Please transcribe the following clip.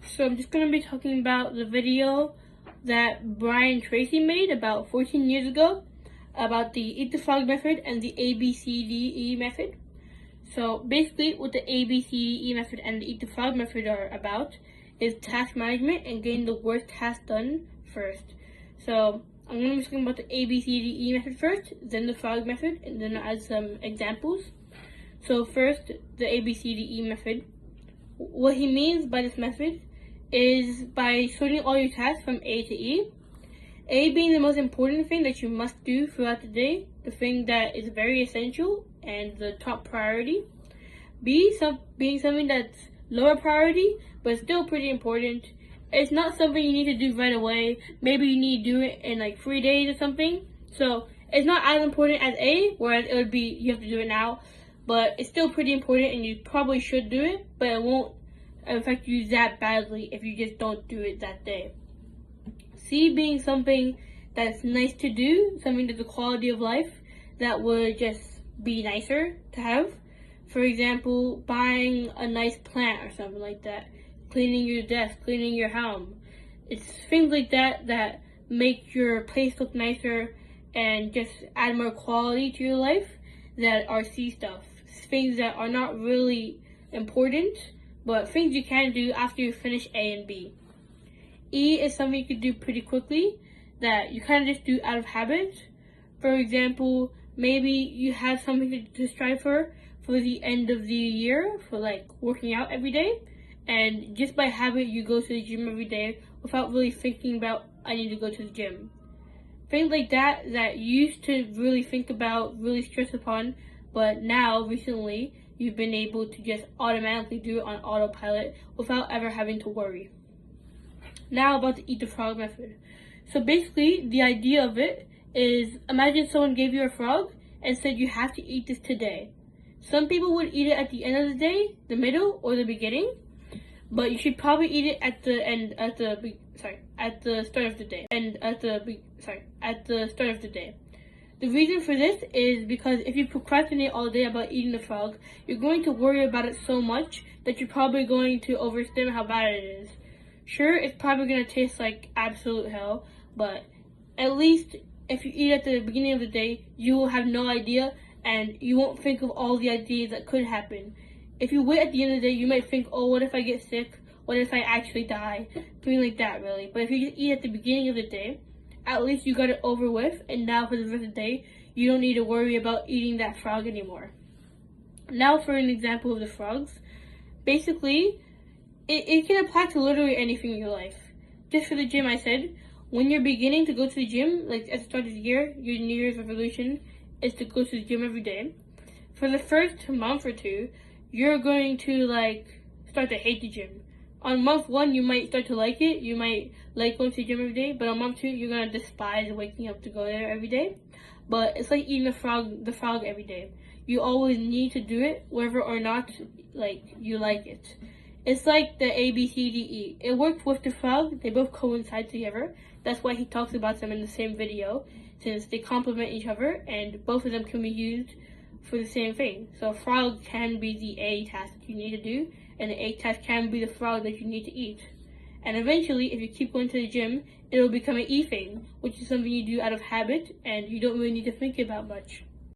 So I'm just going to be talking about the video that Brian and Tracy made about 14 years ago about the Eat the Frog method and the ABCDE method. So basically what the ABCDE method and the Eat the Frog method are about is task management and getting the worst task done first. So I'm going to be talking about the ABCDE method first, then the frog method, and then I'll add some examples. So first, the ABCDE method. What he means by this method is by sorting all your tasks from A to E. A being the most important thing that you must do throughout the day, the thing that is very essential and the top priority. B being something that's lower priority, but still pretty important. It's not something you need to do right away. Maybe you need to do it in like 3 days or something. So it's not as important as A, whereas it would be you have to do it now. But it's still pretty important and you probably should do it, but it won't affect you that badly if you just don't do it that day. C being something that's nice to do, something that's a quality of life that would just be nicer to have. For example, buying a nice plant or something like that, cleaning your desk, cleaning your home. It's things like that that make your place look nicer and just add more quality to your life that are C stuff. Things that are not really important, but things you can do after you finish A and B. E is something you can do pretty quickly that you kind of just do out of habit. For example, maybe you have something to strive for the end of the year, for like working out every day, and just by habit you go to the gym every day without really thinking about I need to go to the gym. Things like that you used to really think about, really stress upon, but now, recently, you've been able to just automatically do it on autopilot without ever having to worry. Now about the Eat the Frog method. So basically, the idea of it is, imagine someone gave you a frog and said you have to eat this today. Some people would eat it at the end of the day, the middle, or the beginning, but you should probably eat it at the start of the day. At the start of the day. The reason for this is because if you procrastinate all day about eating the frog, you're going to worry about it so much that you're probably going to overestimate how bad it is. Sure, it's probably going to taste like absolute hell, but at least if you eat at the beginning of the day, you will have no idea and you won't think of all the ideas that could happen. If you wait at the end of the day, you might think, oh, what if I get sick? What if I actually die? Something like that, really. But if you just eat at the beginning of the day, at least you got it over with, and now for the rest of the day, you don't need to worry about eating that frog anymore. Now for an example of the frogs. Basically, it can apply to literally anything in your life. Just for the gym, I said, when you're beginning to go to the gym, like at the start of the year, your New Year's resolution is to go to the gym every day. For the first month or two, you're going to start to hate the gym. On month 1, you might start to like it. You might like going to the gym every day. But on month 2, you're going to despise waking up to go there every day. But it's like eating the frog every day. You always need to do it, whether or not you like it. It's like the ABCDE. It works with the frog. They both coincide together. That's why he talks about them in the same video, since they complement each other, and both of them can be used for the same thing. So a frog can be the A task that you need to do, and the A task can be the frog that you need to eat. And eventually, if you keep going to the gym, it'll become an E thing, which is something you do out of habit, and you don't really need to think about much.